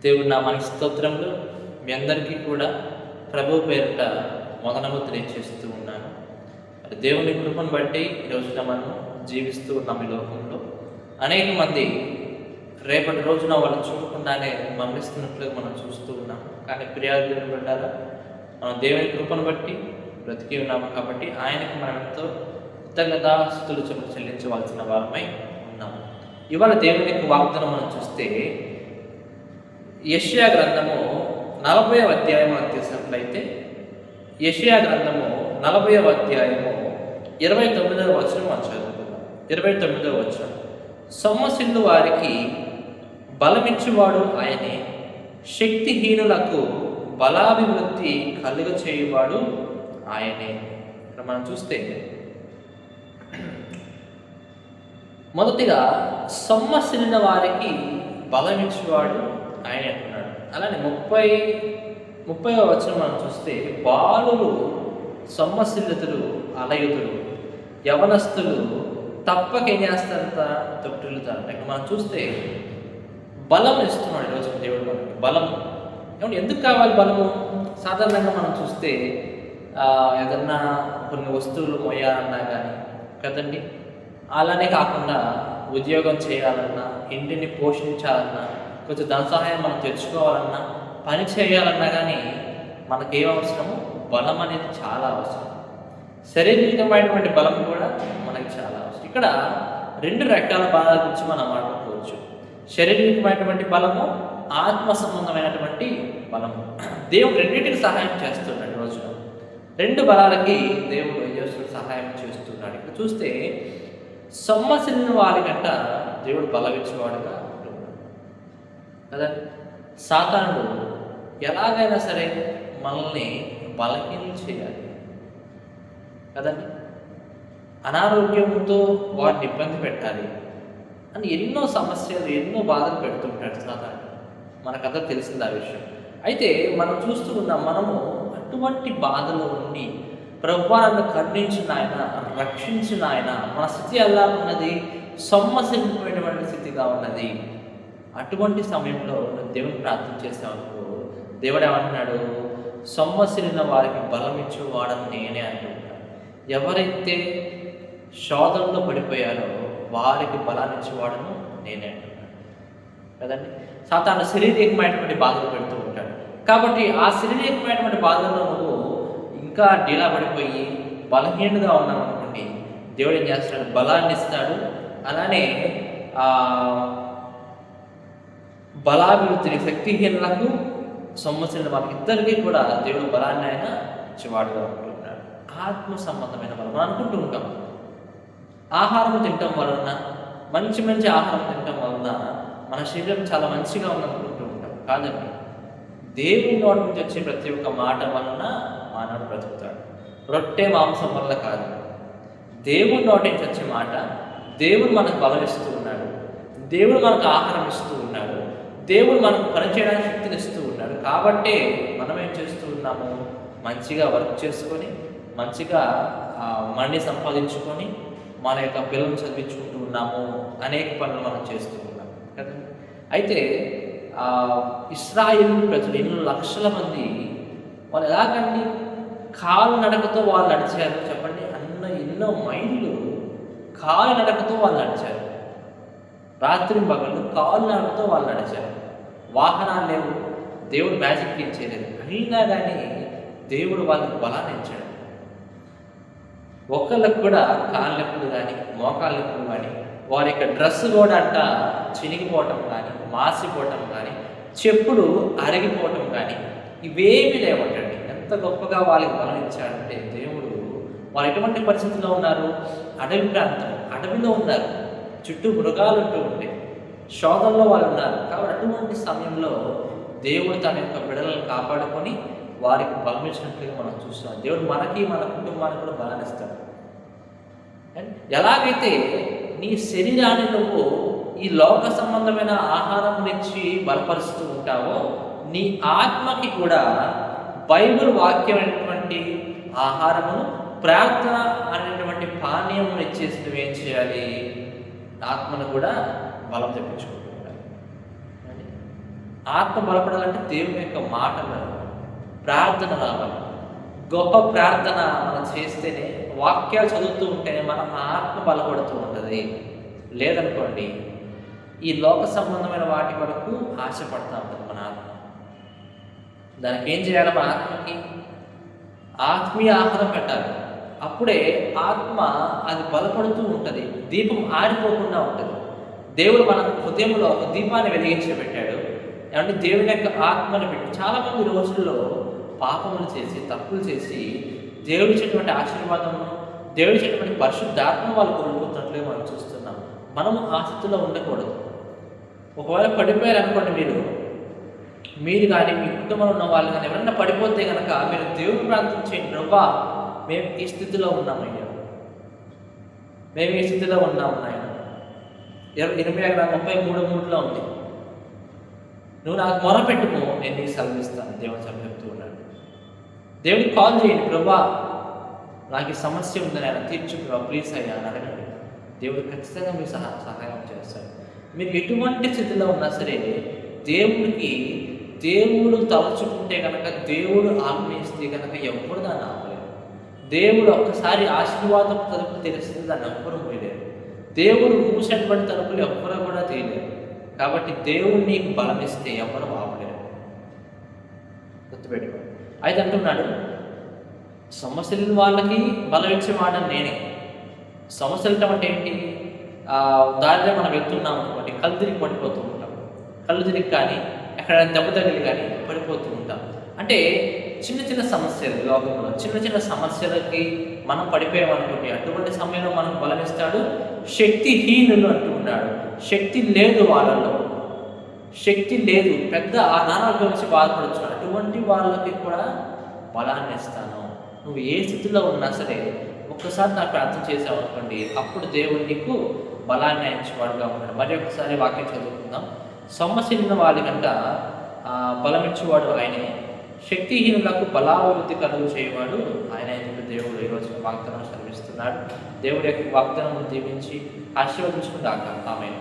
దేవుడి నామానికి స్తోత్రములు. మీ అందరికీ కూడా ప్రభు పేరిట వందనములు తెలియజేస్తూ ఉన్నాను. మరి దేవుని కృపను బట్టి ఈ రోజున మనం జీవిస్తూ ఉన్నాం. ఈ లోకంలో అనేక మంది రేపటి రోజున వాళ్ళు చూడకుండానే మరణిస్తున్నట్లుగా మనం చూస్తూ ఉన్నాం. కానీ ఫిర్యాదు దేవుని బిడ్డారా, మనం దేవుని కృపను బట్టి బ్రతికి ఉన్నాము కాబట్టి ఆయనకి మనం ఎంతో కృతజ్ఞతాస్తుతులు చెల్లించవలసిన వారమై ఉన్నాము. ఇవాళ దేవుని యొక్క వాగ్దానం మనం చూస్తే యెషయా గ్రంథము 40వ అధ్యాయం మనం తీసినట్లయితే యెషయా గ్రంథము 40వ అధ్యాయము 29వ వచనం మనం చదువుకుందాం. 29వ వచనం, సొమ్మసిల్లు వారికి బలమిచ్చువాడు ఆయనే, శక్తిహీనులకు బలాభివృద్ధి కలుగ చేయువాడు ఆయనే. ఇక్కడ మనం చూస్తే మొదటిగా సొమ్మసిల్లిన వారికి బలమిచ్చేవాడు ఆయన అంటున్నాడు. అలానే 30వ వచనం మనం చూస్తే బాలులు సొమ్మసిల్లుతులు అలయుతులు యవనస్తులు తప్పక ఏం చేస్తారంత తొట్టిల్లుతారంట. ఇక్కడ మనం చూస్తే బలం ఇస్తున్నాడు ఈరోజు దేవుడు మనకి. బలము ఏమంటే ఎందుకు కావాలి బలము? సాధారణంగా మనం చూస్తే ఏదన్నా కొన్ని వస్తువులు మోయాలన్నా కానీ కదండి, అలానే కాకుండా ఉద్యోగం చేయాలన్నా, ఇంటిని పోషించాలన్నా, కొంచెం ధన సహాయం మనం తెచ్చుకోవాలన్నా, పని చేయాలన్నా కానీ మనకేం అవసరము? బలం అనేది చాలా అవసరం. శారీరకమైనటువంటి బలం కూడా మనకి చాలా అవసరం. ఇక్కడ 2 రకాల బలాల గురించి మనం మాట్లాడుకోవచ్చు. శారీరకమైనటువంటి బలము, ఆత్మ సంబంధమైనటువంటి బలము. దేవుడు రెండింటికి సహాయం చేస్తున్నాడు. రోజున 2 బలాలకి దేవుడు ఏం చేస్తున్నాడు? సహాయం చేస్తున్నాడు. ఇక్కడ చూస్తే సొమ్మసిల్లిన వారికంట దేవుడు బలమిచ్చేవాడుగా ఉంటున్నాడు కదా. సాతానుడు ఎలాగైనా సరే మనల్ని బలహీనం చేయాలి కదండి, అనారోగ్యంతో వారిని ఇబ్బంది పెట్టాలి అని ఎన్నో సమస్యలు, ఎన్నో బాధలు పెడుతుంటాడు సాతానుడు. మనకంతా తెలిసింది ఆ విషయం. అయితే మనం చూస్తూ ఉన్నాం, మనము అటువంటి బాధలో ఉండి ప్రభువా నన్ను కరుణించిన ఆయన, రక్షించిన ఆయన, మన స్థితి ఎలా ఉన్నది? సొమ్మసిల్లిపోయినటువంటి స్థితిగా ఉన్నది. అటువంటి సమయంలో దేవుని ప్రార్థన చేసామనుకో, దేవుడు ఏమంటున్నాడు? సొమ్మసిల్లిన వారికి బలం ఇచ్చేవాడని నేనే అంటున్నాడు. ఎవరైతే శోధనలో పడిపోయారో వారికి బలాన్ని ఇచ్చేవాడను నేనే అంటున్నాడు కదండి. సాతాను శారీరకమైనటువంటి బాధలు పెడుతూ ఉంటాడు. కాబట్టి ఆ శారీరకమైనటువంటి బాధల్లో నువ్వు ఇంకా డీలా పడిపోయి బలహీనంగా ఉన్నాం అనుకోండి, దేవుడు ఏం చేస్తాడు? బలాన్ని ఇస్తాడు. అలానే బలాభివృద్ధిని, శక్తిహీనులకు సొమ్మసిల్లిన వారికి ఇద్దరికీ కూడా దేవుడు బలాన్ని ఆయన ఇచ్చేవాడుగా ఉంటున్నాడు. ఆత్మ సంబంధమైన బలం మనం అనుకుంటూ ఉంటాం, ఆహారం తినటం వలన, మంచి మంచి ఆహారం తినటం వలన మన శరీరం చాలా మంచిగా ఉందనుకుంటూ ఉంటాం. కాదండి, దేవుని నోటి నుంచి వచ్చే ప్రతి ఒక్క మాట వలన మానవుడు బ్రతుకుతాడు. రొట్టె మాంసం వల్ల కాదు, దేవుని నోటి నుంచి వచ్చే మాట. దేవుడు మనకు బలం ఇస్తూ ఉన్నాడు, దేవుడు మనకు ఆహారం ఇస్తూ ఉన్నాడు, దేవుడు మనకు పనిచేయడానికి శక్తిని ఇస్తూ ఉన్నాడు. కాబట్టే మనం ఏం చేస్తూ ఉన్నాము? మంచిగా వర్క్ చేసుకొని, మంచిగా మనీ సంపాదించుకొని, మన యొక్క పిల్లలను చదివించుకుంటూ ఉన్నాము. అనేక పనులు మనం చేస్తూ ఉన్నాము కదా. అయితే ఇశ్రాయేలు ప్రజలు 2 లక్షల మంది వాళ్ళు ఎలాగండి కాలు నడకతో వాళ్ళు నడిచారు చెప్పండి. ఎన్నో మైళ్ళు కాలు నడకతో వాళ్ళు నడిచారు. రాత్రి పగళ్ళు కాలు నడకతో వాళ్ళు నడిచారు. వాహనాలు లేవు, దేవుడు మ్యాజిక్ ఏం చేయలేదు. అయినా కానీ దేవుడు వాళ్ళకి బలాన్ని ఇచ్చాడు. ఒకళ్ళకు కూడా కాళ్ళ నొప్పులు కానీ, మోకాళ్ళ నొప్పులు కానీ, వారి యొక్క డ్రెస్సు కూడా అంట చినిగిపోవటం కానీ, మాసిపోవటం కానీ, చెప్పులు అరిగిపోవటం కానీ ఇవేమీ లేవటండి. ఎంత గొప్పగా వాళ్ళకి బలం ఇచ్చాడంటే దేవుడు. వాళ్ళు ఎటువంటి పరిస్థితుల్లో ఉన్నారు? అడవి ప్రాంతం, అడవిలో ఉన్నారు, చుట్టూ మృగాలు ఉంటూ ఉంటాయి, శోధనలో వాళ్ళు ఉన్నారు. కాబట్టి అటువంటి సమయంలో దేవుడు తన యొక్క బిడ్డలను కాపాడుకొని వారికి బలం ఇచ్చినట్లుగా మనం చూస్తాం. దేవుడు మనకి, మన కుటుంబానికి కూడా బలాన్ని ఇస్తాడు. ఎలాగైతే నీ శరీరాన్ని నువ్వు ఈ లోక సంబంధమైన ఆహారం నుంచి బలపరుస్తూ ఉంటావో, నీ ఆత్మకి కూడా బైబిల్ వాక్యమైనటువంటి ఆహారమును, ప్రార్థన అనేటువంటి పానీయమును ఇచ్చేసి నువ్వేం చేయాలి? ఆత్మను కూడా బలం తెప్పించుకుంటూ ఉండాలి. ఆత్మ బలపడాలంటే దేవుని యొక్క మాటలు, ప్రార్థన రావాలి. గొప్ప ప్రార్థన మనం చేస్తేనే, వాక్యాలు చదువుతూ ఉంటేనే మన ఆత్మ బలపడుతూ ఉంటుంది. లేదనుకోండి, ఈ లోక సంబంధమైన వాటి వరకు ఆశపడతా ఉంటుంది మన ఆత్మ. దానికి ఏం చేయాలి? మన ఆత్మకి ఆత్మీయ ఆహారం పెట్టాలి. అప్పుడే ఆత్మ అది బలపడుతూ ఉంటుంది, దీపం ఆరిపోకుండా ఉంటుంది. దేవుడు మన హృదయంలో ఒక దీపాన్ని వెలిగించి పెట్టాడు. అంటే దేవుని యొక్క ఆత్మని పెట్టి చాలామంది రోజుల్లో పాపములు చేసి, తప్పులు చేసి, దేవుడు ఇచ్చేటువంటి ఆశీర్వాదమును, దేవుడు ఇచ్చేటువంటి పరిశుద్ధాత్మ వాళ్ళు కోల్పోతున్నట్లే మనం చూస్తున్నాం. మనము ఆ స్థితిలో ఉండకూడదు. ఒకవేళ పడిపోయారనుకోండి, మీరు కానీ మీ కుటుంబంలో ఉన్న వాళ్ళు కానీ ఎవరైనా పడిపోతే కనుక మీరు దేవుడు ప్రార్థించేయండి, ప్రభా మేము ఈ స్థితిలో ఉన్నామయ్యా, మేము ఈ స్థితిలో ఉన్నాము నాయన. 33:3 ఉంది. నువ్వు నాకు మొరపెట్టుకో, నేను నీకు సెలవిస్తాను. దేవుని చెప్తూ ఉన్నాడు. దేవుడికి కాల్ చేయండి, ప్రభా నాకు ఈ సమస్య ఉందని ఆయన తీర్చు ప్రభా, ప్లీజ్ అయ్యా అని అడగండి. దేవుడు ఖచ్చితంగా మీకు సహాయం చేస్తాడు. మీరు ఎటువంటి స్థితిలో ఉన్నా సరే దేవుడు తలుచుకుంటే కనుక, దేవుడు ఆజ్ఞయిస్తే కనుక ఎవ్వరు దాన్ని ఆపలేరు. దేవుడు ఒక్కసారి ఆశీర్వాదం తలుపులు తెలిస్తే దాన్ని ఎవ్వరు పోయలేరు. దేవుడు మూసినటువంటి తలుపులు ఎవ్వరూ కూడా చేయలేరు. కాబట్టి దేవుడు నీకు బలం ఇస్తే ఎవరు ఆపలేరు. గుర్తుపెట్టుకోండి. అయితే అంటున్నాడు, సమస్యలు వాళ్ళకి బలం ఇచ్చేవాడని నేనే. సమస్యలు అంటే ఏంటి? దారిలో మనం వెళ్తున్నాం అనుకోండి, కళ్ళు తిరిగి పడిపోతూ ఉంటాం. కళ్ళు తిరిగి కానీ, ఎక్కడ దెబ్బ తగిలి కానీ పడిపోతూ ఉంటాం. అంటే చిన్న చిన్న సమస్యలు, లోకంలో చిన్న చిన్న సమస్యలకి మనం పడిపోయామనుకోండి, అటువంటి సమయంలో మనం బలం ఇస్తాడు. శక్తిహీనులు అంటూ ఉన్నాడు. శక్తి లేదు వాళ్ళలో, శక్తి లేదు, పెద్ద అనారోగ్యం నుంచి బాధపడుతున్నాడు. అటువంటి వాళ్ళకి కూడా బలాన్ని ఇస్తాను. నువ్వు ఏ స్థితిలో ఉన్నా సరే ఒక్కసారి నాకు ప్రార్థన చేసావు అనుకోండి, అప్పుడు దేవుడు నీకు బలాన్ని ఇచ్చేవాడుగా ఉన్నాడు. మరి ఒకసారి వాక్యం చదువుకుందాం. సమస్యలున్న వాళ్ళకంట బలమిచ్చేవాడు ఆయనే, శక్తిహీనులకు బలాభివృద్ధి కలుగు చేయవాడు ఆయన. దేవుడు ఈరోజు వాగ్దానం సెలవిస్తున్నాడు. దేవుడి యొక్క వాగ్దానం దీవించి ఆశీర్వదించుకుందాక. ఆమేన్.